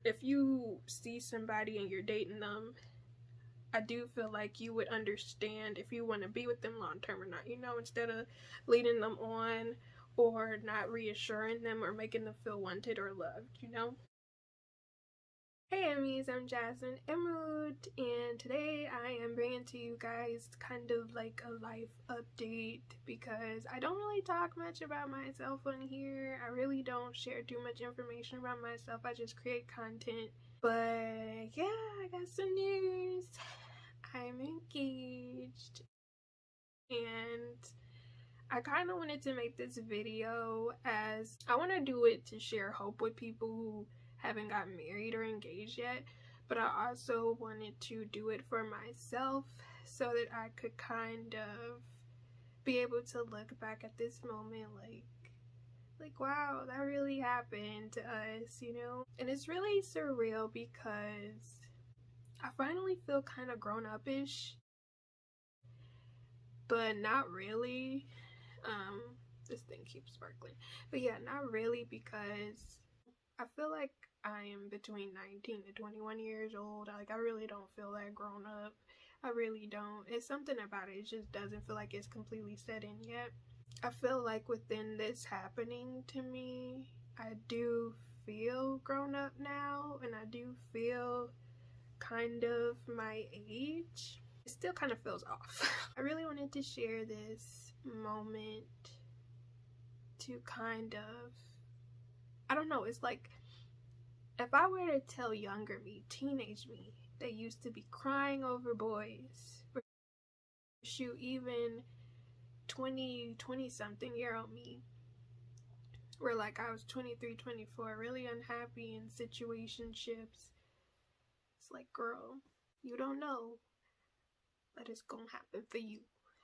if you see somebody and you're dating them, I do feel like you would understand if you want to be with them long term or not, you know, instead of leading them on or not reassuring them or making them feel wanted or loved, you know. Hey Emmys, I'm Jasmine Emerald, and today I am bringing to you guys kind of like a life update because I don't really talk much about myself on here. I really don't share too much information about myself. I just create content. But yeah, I got some news. I'm engaged, and I kind of wanted to make this video as I want to do it to share hope with people who haven't gotten married or engaged yet, but I also wanted to do it for myself so that I could kind of be able to look back at this moment like wow, that really happened to us, you know. And it's really surreal because I finally feel kind of grown up-ish, but not really. This thing keeps sparkling, but yeah, not really, because I feel like I am between 19 to 21 years old. Like, I really don't feel that grown up. I really don't. It's something about it. It just doesn't feel like it's completely set in yet. I feel like within this happening to me, I do feel grown up now, and I do feel kind of my age. It still kind of feels off. I really wanted to share this moment to kind of, I don't know, it's like if I were to tell younger me, teenage me, that used to be crying over boys, or shoot, even 20 something year old me, where like I was 23, 24, really unhappy in situationships. It's like, girl, you don't know that it's gonna happen for you.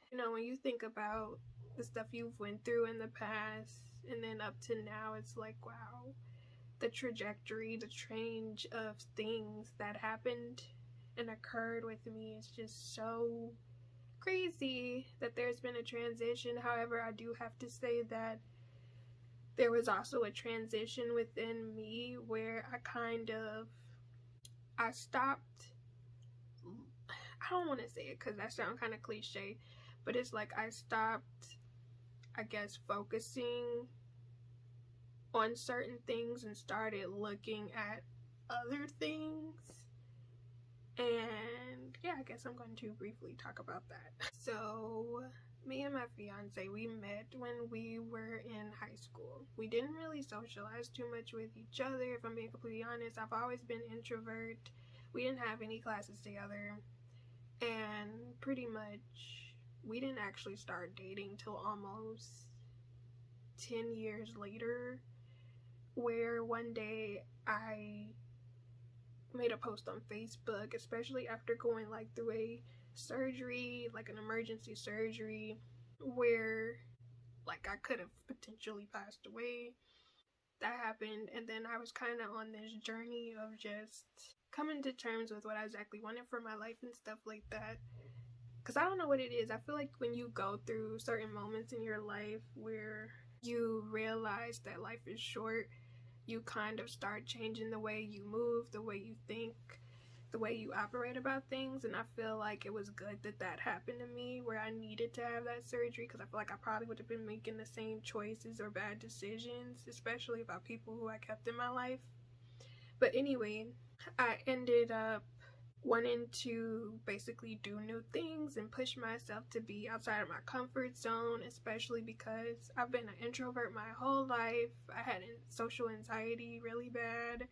You know, when you think about the stuff you've went through in the past and then up to now, it's like, wow, the trajectory, the change of things that happened and occurred with me is just so crazy that there's been a transition. However, I do have to say that there was also a transition within me where I stopped, I don't want to say it because that sounds kind of cliche, but it's like I stopped, I guess, focusing on certain things and started looking at other things. And yeah, I guess I'm going to briefly talk about that. So me and my fiance, we met when we were in high school. We didn't really socialize too much with each other, if I'm being completely honest. I've always been introvert. We didn't have any classes together, and pretty much we didn't actually start dating till almost 10 years later, where one day I made a post on Facebook, especially after going like through a surgery, like an emergency surgery, where like I could have potentially passed away. That happened, and then I was kind of on this journey of just coming to terms with what I exactly wanted for my life and stuff like that. Because I don't know what it is. I feel like when you go through certain moments in your life where you realize that life is short, you kind of start changing the way you move, the way you think, the way you operate about things. And I feel like it was good that that happened to me, where I needed to have that surgery, because I feel like I probably would have been making the same choices or bad decisions, especially about people who I kept in my life. But anyway, I ended up wanting to basically do new things and push myself to be outside of my comfort zone, especially because I've been an introvert my whole life. I had social anxiety really bad.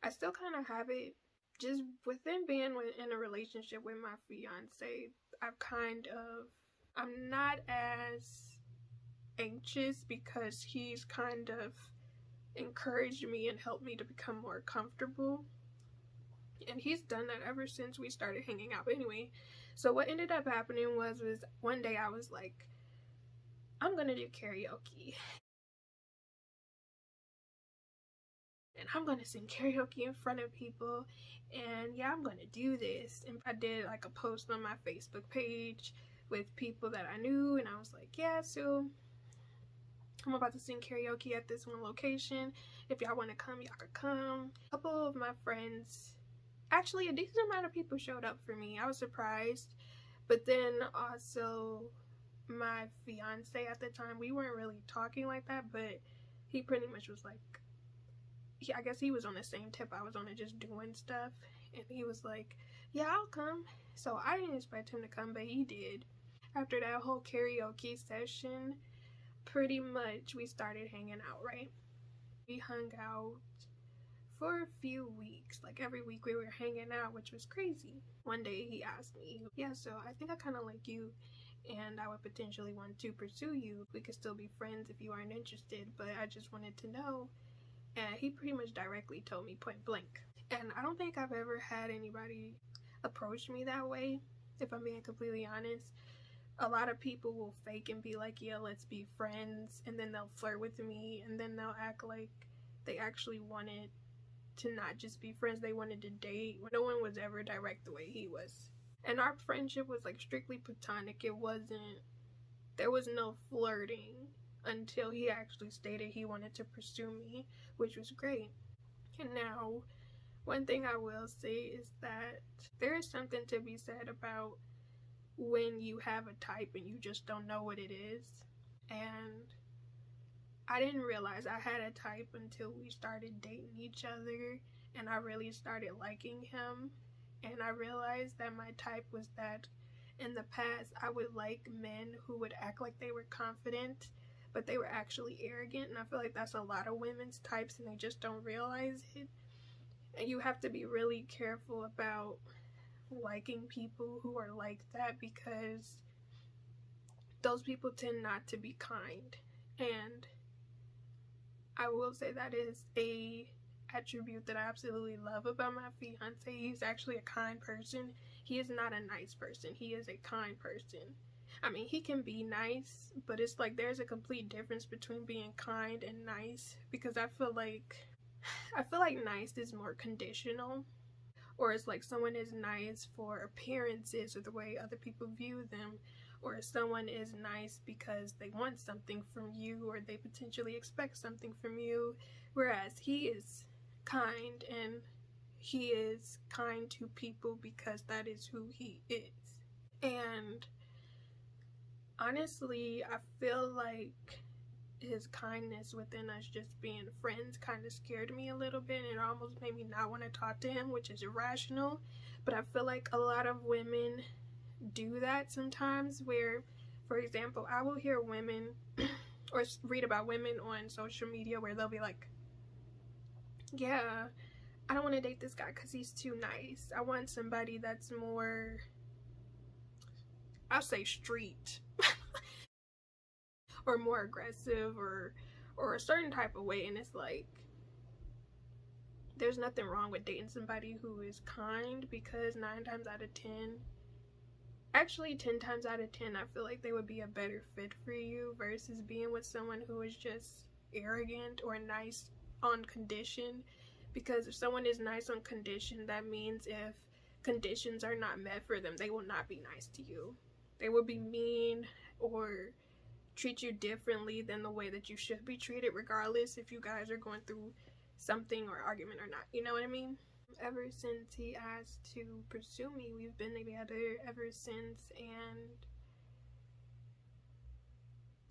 I still kind of have it. Just within being in a relationship with my fiance, I'm not as anxious because he's kind of encouraged me and helped me to become more comfortable. And he's done that ever since we started hanging out. But anyway, so what ended up happening was one day I was like, I'm gonna do karaoke. And I'm gonna sing karaoke in front of people. And yeah, I'm gonna do this. And I did like a post on my Facebook page with people that I knew. And I was like, yeah, so I'm about to sing karaoke at this one location. If y'all want to come, y'all could come. A couple of my friends, actually a decent amount of people showed up for me. I was surprised. But then also my fiance at the time, we weren't really talking like that, but he pretty much was like, I guess he was on the same tip I was on, it just doing stuff. And he was like, yeah, I'll come. So I didn't expect him to come, but he did. After that whole karaoke session, pretty much we started hanging out, right? We hung out for a few weeks. Like every week we were hanging out, which was crazy. One day he asked me, yeah, so I think I kind of like you and I would potentially want to pursue you. We could still be friends if you aren't interested, but I just wanted to know. And he pretty much directly told me point blank. And I don't think I've ever had anybody approach me that way, if I'm being completely honest. A lot of people will fake and be like, yeah, let's be friends, and then they'll flirt with me, and then they'll act like they actually wanted to not just be friends, they wanted to date. No one was ever direct the way he was. And our friendship was like strictly platonic. There was no flirting until he actually stated he wanted to pursue me, which was great. And now, one thing I will say is that there is something to be said about when you have a type and you just don't know what it is. And I didn't realize I had a type until we started dating each other and I really started liking him. And I realized that my type was that in the past I would like men who would act like they were confident, but they were actually arrogant. And I feel like that's a lot of women's types and they just don't realize it. And you have to be really careful about liking people who are like that, because those people tend not to be kind. And I will say that is a attribute that I absolutely love about my fiance. He's actually a kind person. He is not a nice person. He is a kind person. I mean, he can be nice, but it's like there's a complete difference between being kind and nice, because I feel like nice is more conditional, or it's like someone is nice for appearances or the way other people view them, or someone is nice because they want something from you or they potentially expect something from you, whereas he is kind, and he is kind to people because that is who he is. And honestly, I feel like his kindness within us just being friends kind of scared me a little bit, and it almost made me not want to talk to him, which is irrational. But I feel like a lot of women do that sometimes, where, for example, I will hear women or read about women on social media where they'll be like, yeah, I don't want to date this guy because he's too nice. I want somebody that's more, I'll say, street or more aggressive or a certain type of way. And it's like, there's nothing wrong with dating somebody who is kind, because 9 times out of 10, actually 10 times out of 10, I feel like they would be a better fit for you versus being with someone who is just arrogant or nice on condition. Because if someone is nice on condition, that means if conditions are not met for them, they will not be nice to you. They will be mean or treat you differently than the way that you should be treated, regardless if you guys are going through something or argument or not. You know what I mean? Ever since he asked to pursue me, we've been together ever since, and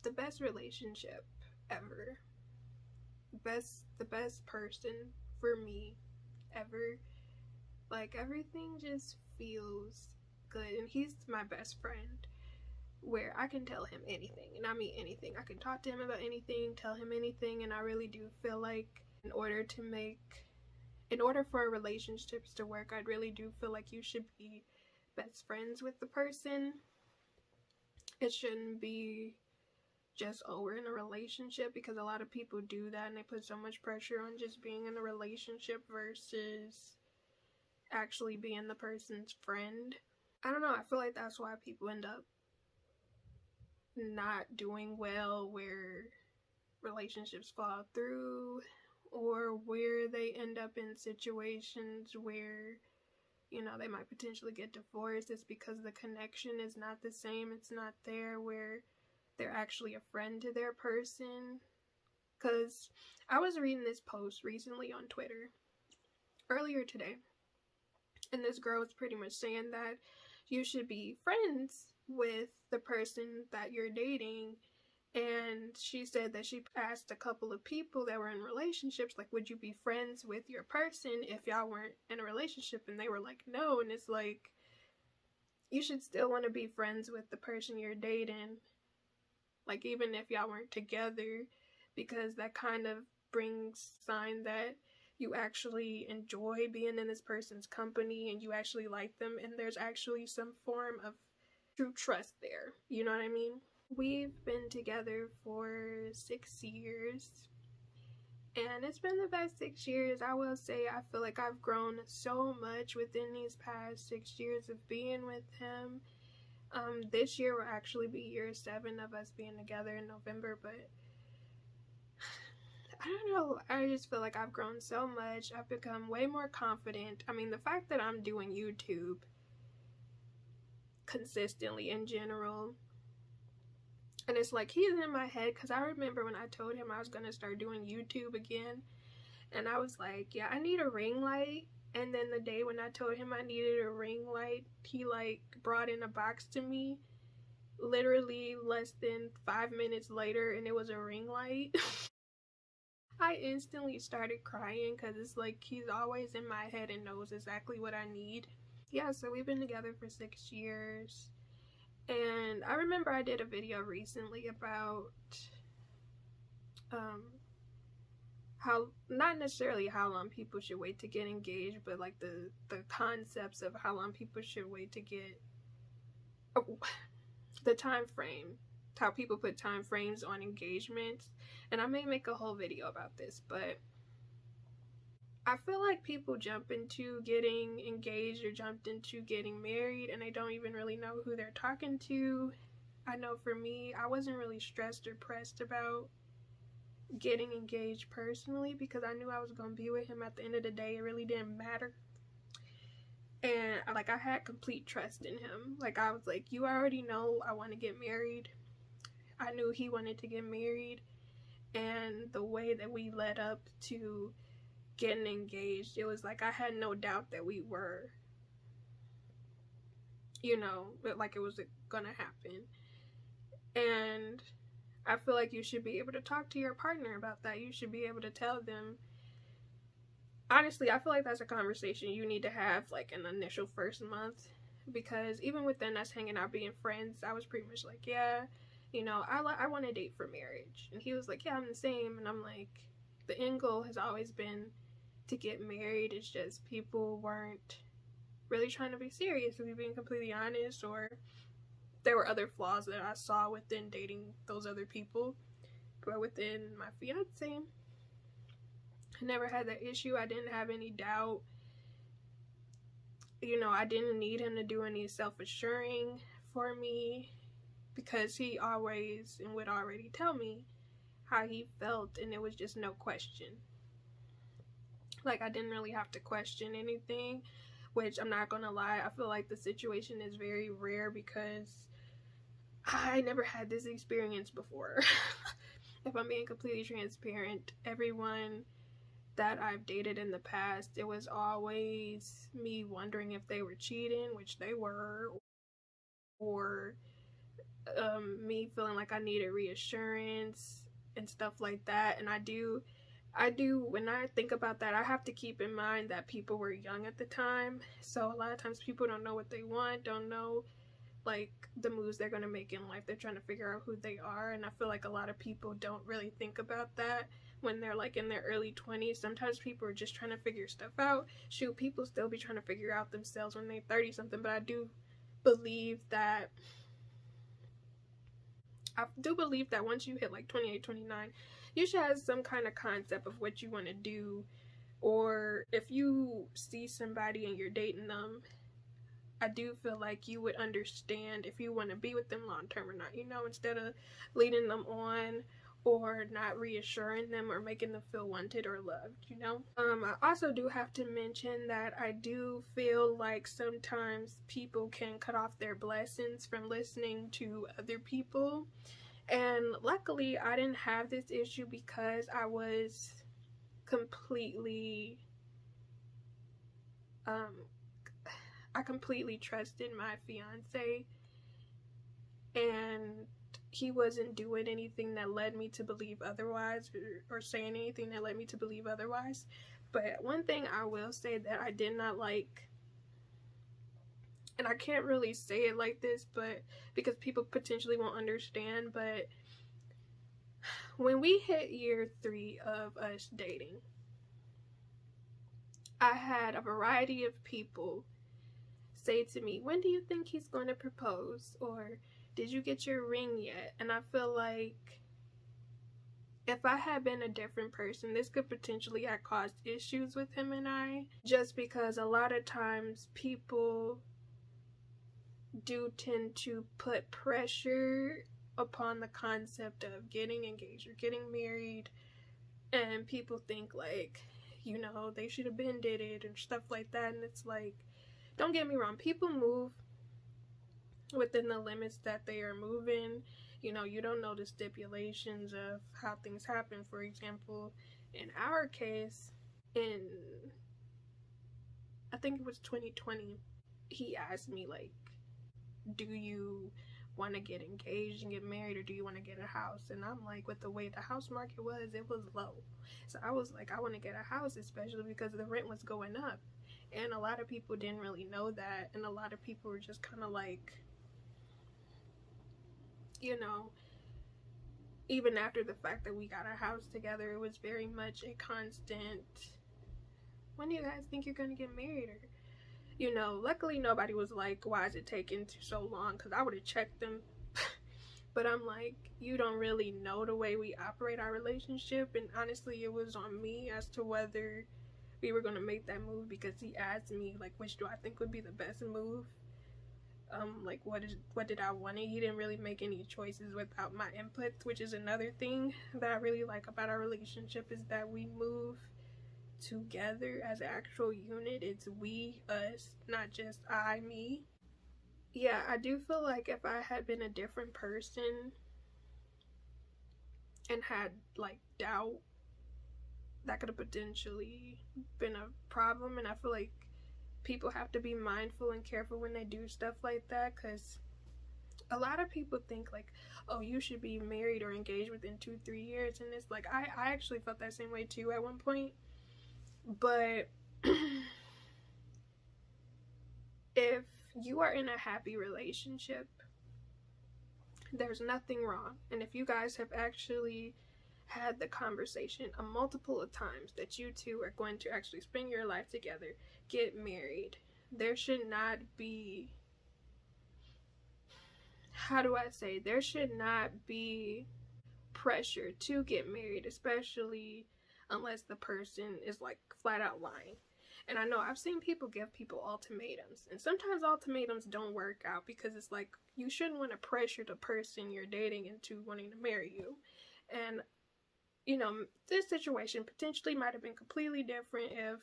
the best relationship ever. The best person for me ever. Like, everything just feels good, and he's my best friend, where I can tell him anything, and I mean anything. I can talk to him about anything, tell him anything, and I really do feel like in order for relationships to work, I really do feel like you should be best friends with the person. It shouldn't be just, oh, we're in a relationship, because a lot of people do that and they put so much pressure on just being in a relationship versus actually being the person's friend. I don't know, I feel like that's why people end up not doing well, where relationships fall through, or where they end up in situations where, you know, they might potentially get divorced. It's because the connection is not the same. It's not there where they're actually a friend to their person. Because I was reading this post recently on Twitter earlier today, and this girl was pretty much saying that you should be friends with the person that you're dating. And she said that she asked a couple of people that were in relationships, like, would you be friends with your person if y'all weren't in a relationship? And they were like, no. And it's like, you should still want to be friends with the person you're dating, like, even if y'all weren't together, because that kind of brings sign that you actually enjoy being in this person's company and you actually like them, and there's actually some form of true trust there. You know what I mean? We've been together for 6 years, and it's been the best 6 years. I will say, I feel like I've grown so much within these past 6 years of being with him. This year will actually be year 7 of us being together in November, but I don't know. I just feel like I've grown so much. I've become way more confident. I mean, the fact that I'm doing YouTube consistently in general, and it's like he's in my head, because I remember when I told him I was going to start doing YouTube again, and I was like, yeah, I need a ring light. And then the day when I told him I needed a ring light, he like brought in a box to me literally less than 5 minutes later, and it was a ring light. I instantly started crying because it's like he's always in my head and knows exactly what I need. Yeah, so we've been together for 6 years. And I remember I did a video recently about how, not necessarily how long people should wait to get engaged, but like the concepts of how long people should wait to get, the time frame, how people put time frames on engagements. And I may make a whole video about this, but I feel like people jump into getting engaged or jumped into getting married and they don't even really know who they're talking to. I know for me, I wasn't really stressed or pressed about getting engaged personally, because I knew I was going to be with him at the end of the day. It really didn't matter. And like, I had complete trust in him. Like, I was like, you already know I want to get married. I knew he wanted to get married. And the way that we led up to getting engaged, it was like I had no doubt that we were, like it was gonna happen. And I feel like you should be able to talk to your partner about that. You should be able to tell them. Honestly, I feel like that's a conversation you need to have like in the initial first month, because even within us hanging out being friends, I was pretty much like, yeah, I want to date for marriage. And he was like, yeah, I'm the same. And I'm like, the end goal has always been to get married. It's just people weren't really trying to be serious, if you're being completely honest, or there were other flaws that I saw within dating those other people. But within my fiance, I never had that issue. I didn't have any doubt. I didn't need him to do any self-assuring for me, because he always and would already tell me how he felt, and it was just no question. Like, I didn't really have to question anything, which I'm not gonna lie, I feel like the situation is very rare because I never had this experience before. If I'm being completely transparent, everyone that I've dated in the past, it was always me wondering if they were cheating, which they were, or me feeling like I needed reassurance and stuff like that. And I do, when I think about that, I have to keep in mind that people were young at the time. So a lot of times people don't know what they want, don't know like the moves they're going to make in life. They're trying to figure out who they are. And I feel like a lot of people don't really think about that when they're like in their early 20s. Sometimes people are just trying to figure stuff out. Shoot, people still be trying to figure out themselves when they're 30 something. But I do believe that once you hit like 28, 29, you should have some kind of concept of what you want to do. Or if you see somebody and you're dating them, I do feel like you would understand if you want to be with them long term or not, instead of leading them on or not reassuring them or making them feel wanted or loved, I also do have to mention that I do feel like sometimes people can cut off their blessings from listening to other people. And luckily, I didn't have this issue because I was completely, I completely trusted my fiance, and he wasn't doing anything that led me to believe otherwise, or saying anything that led me to believe otherwise. But one thing I will say that I did not like, and I can't really say it like this, but because people potentially won't understand, but when we hit year 3 of us dating, I had a variety of people say to me, when do you think he's going to propose? Or did you get your ring yet? And I feel like if I had been a different person, this could potentially have caused issues with him and I, just because a lot of times people do tend to put pressure upon the concept of getting engaged or getting married, and people think like, you know, they should have been did it and stuff like that. And it's like, don't get me wrong, people move within the limits that they are moving. You know, you don't know the stipulations of how things happen. For example, in our case, in, I think it was 2020, he asked me like, do you want to get engaged and get married, or do you want to get a house? And I'm like, with the way the house market was, it was low. So I was like, I want to get a house, especially because the rent was going up. And a lot of people didn't really know that, and a lot of people were just kind of like, you know, even after the fact that we got a house together, it was very much a constant, when do you guys think you're going to get married? Or, you know, luckily nobody was like, why is it taking so long? Because I would have checked them. But I'm like, you don't really know the way we operate our relationship. And honestly, it was on me as to whether we were going to make that move, because he asked me like, which do I think would be the best move? Like what did I want? He didn't really make any choices without my input, which is another thing that I really like about our relationship, is that we move together as an actual unit. It's we, us, not just I, me. Yeah, I do feel like if I had been a different person and had like doubt, that could have potentially been a problem. And I feel like people have to be mindful and careful when they do stuff like that, because a lot of people think like, oh, you should be married or engaged within 2-3 years. And it's like, I actually felt that same way too at one point. But if you are in a happy relationship, there's nothing wrong. And if you guys have actually had the conversation a multiple of times that you two are going to actually spend your life together, get married, there should not be, how do I say, there should not be pressure to get married, especially unless the person is like flat out lying. And I know I've seen people give people ultimatums, and sometimes ultimatums don't work out, because it's like, you shouldn't want to pressure the person you're dating into wanting to marry you. And you know, this situation potentially might have been completely different if,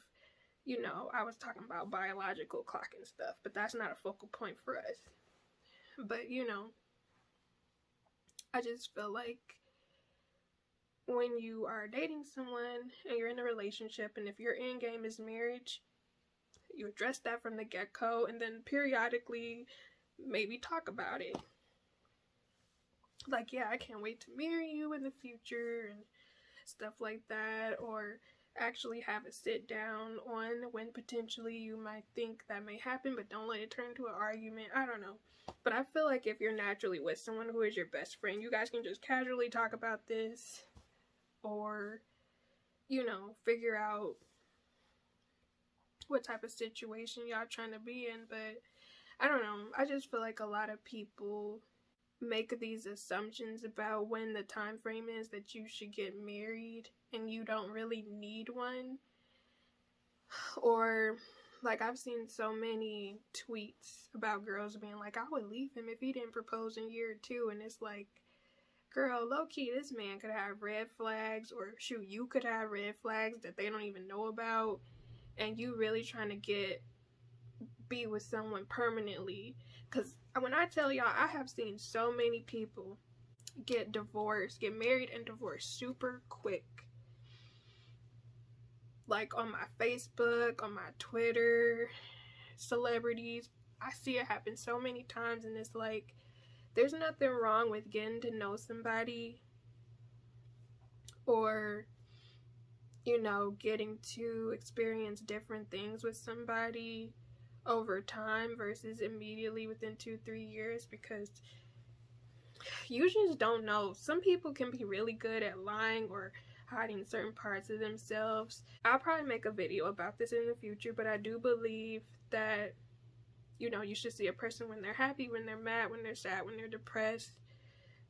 you know, I was talking about biological clock and stuff, but that's not a focal point for us. But, you know, I just feel like when you are dating someone and you're in a relationship, and if your end game is marriage, you address that from the get-go, and then periodically maybe talk about it. Like, yeah, I can't wait to marry you in the future and stuff like that, or actually have a sit down on when potentially you might think that may happen, but don't let it turn into an argument. I don't know. But I feel like if you're naturally with someone who is your best friend, you guys can just casually talk about this, or, you know, figure out what type of situation y'all trying to be in. But I don't know. I just feel like a lot of people make these assumptions about when the time frame is that you should get married, and you don't really need one. Or like, I've seen so many tweets about girls being like, I would leave him if he didn't propose in year 2, and it's like, girl, low-key, this man could have red flags, or shoot, you could have red flags that they don't even know about, and you really trying to be with someone permanently. Because when I tell y'all, I have seen so many people get married and divorced super quick. Like on my Facebook, on my Twitter, celebrities, I see it happen so many times, and it's like, there's nothing wrong with getting to know somebody, or, you know, getting to experience different things with somebody over time versus immediately within 2-3 years, because you just don't know. Some people can be really good at lying or hiding certain parts of themselves. I'll probably make a video about this in the future, but I do believe that, you know, you should see a person when they're happy, when they're mad, when they're sad, when they're depressed.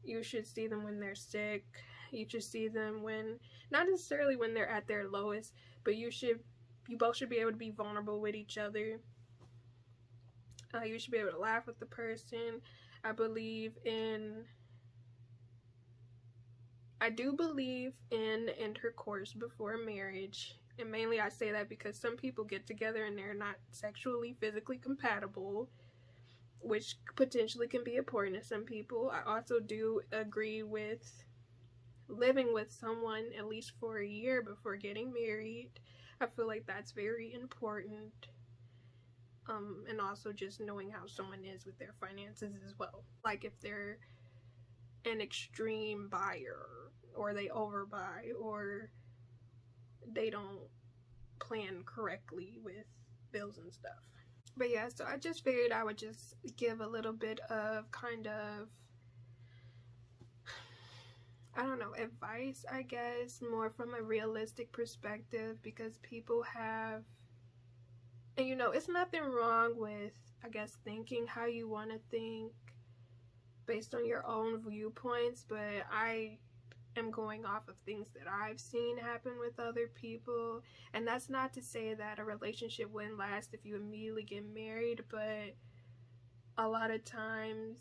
You should see them when they're sick. You should see them when, not necessarily when they're at their lowest, but you both should be able to be vulnerable with each other. You should be able to laugh with the person. I do believe in intercourse before marriage. And mainly I say that because some people get together and they're not sexually, physically compatible, which potentially can be important to some people. I also do agree with living with someone at least for a year before getting married. I feel like that's very important. And also just knowing how someone is with their finances as well. Like if they're an extreme buyer, or they overbuy, or they don't plan correctly with bills and stuff. But yeah, so I just figured I would just give a little bit of kind of, I don't know, advice, I guess, more from a realistic perspective, because people have, and you know, it's nothing wrong with, I guess, thinking how you want to think based on your own viewpoints, but I am going off of things that I've seen happen with other people. And that's not to say that a relationship wouldn't last if you immediately get married, but a lot of times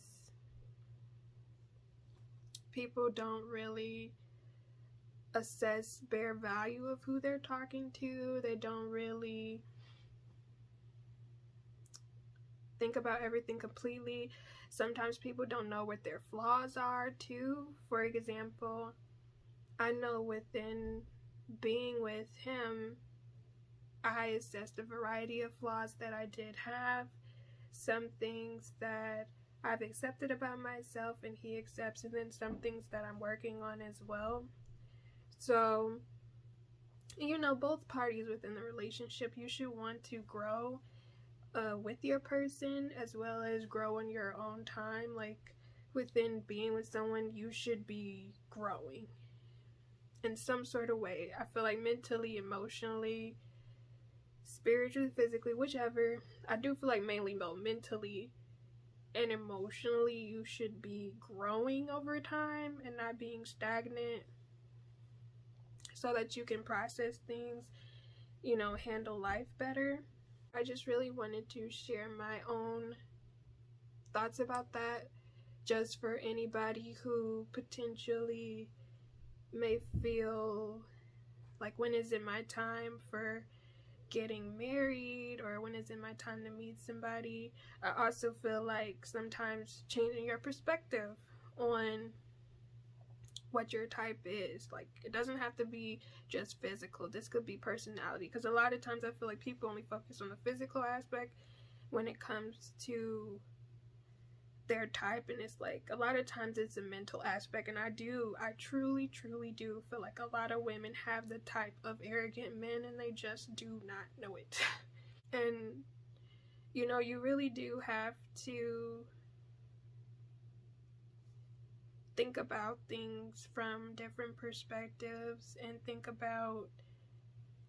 people don't really assess bare value of who they're talking to. They don't really think about everything completely. Sometimes people don't know what their flaws are too. For example, I know within being with him, I assessed a variety of flaws that I did have. Some things that I've accepted about myself and he accepts, and then some things that I'm working on as well. So, you know, both parties within the relationship, you should want to grow with your person, as well as grow on your own time. Like, within being with someone, you should be growing in some sort of way. I feel like mentally, emotionally, spiritually, physically, whichever. I do feel like mainly though, mentally and emotionally, you should be growing over time and not being stagnant, so that you can process things, you know, handle life better. I just really wanted to share my own thoughts about that, just for anybody who potentially may feel like, when is it my time for getting married, or when is it my time to meet somebody. I also feel like sometimes changing your perspective on what your type is. Like, it doesn't have to be just physical. This could be personality, because a lot of times I feel like people only focus on the physical aspect when it comes to their type, and it's like a lot of times it's a mental aspect. And I truly do feel like a lot of women have the type of arrogant men, and they just do not know it. And you know, you really do have to think about things from different perspectives, and think about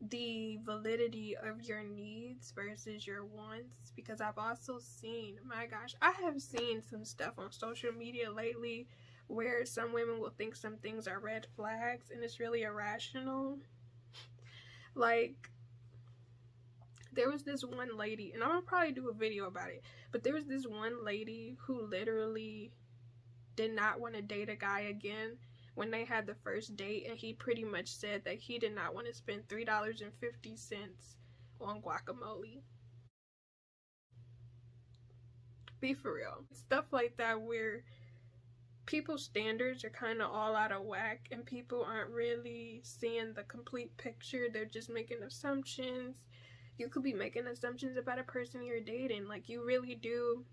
the validity of your needs versus your wants. Because I've also seen, my gosh, I have seen some stuff on social media lately where some women will think some things are red flags, and it's really irrational. Like, there was this one lady, and I'm gonna probably do a video about it, but there was this one lady who literally did not want to date a guy again when they had the first date, and he pretty much said that he did not want to spend $3.50 on guacamole. Be for real. Stuff like that, where people's standards are kind of all out of whack, and people aren't really seeing the complete picture. They're just making assumptions. You could be making assumptions about a person you're dating. Like, you really do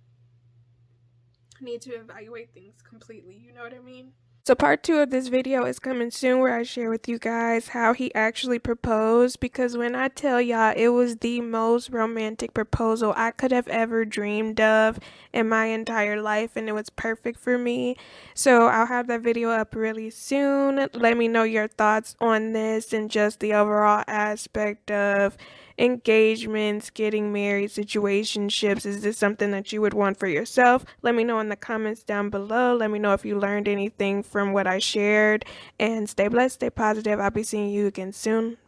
need to evaluate things completely, you know what I mean? So part 2 of this video is coming soon, where I share with you guys how he actually proposed, because when I tell y'all, it was the most romantic proposal I could have ever dreamed of in my entire life, and it was perfect for me. So I'll have that video up really soon. Let me know your thoughts on this and just the overall aspect of engagements, getting married, situationships. Is this something that you would want for yourself? Let me know in the comments down below. Let me know if you learned anything from what I shared, and stay blessed, stay positive. I'll be seeing you again soon.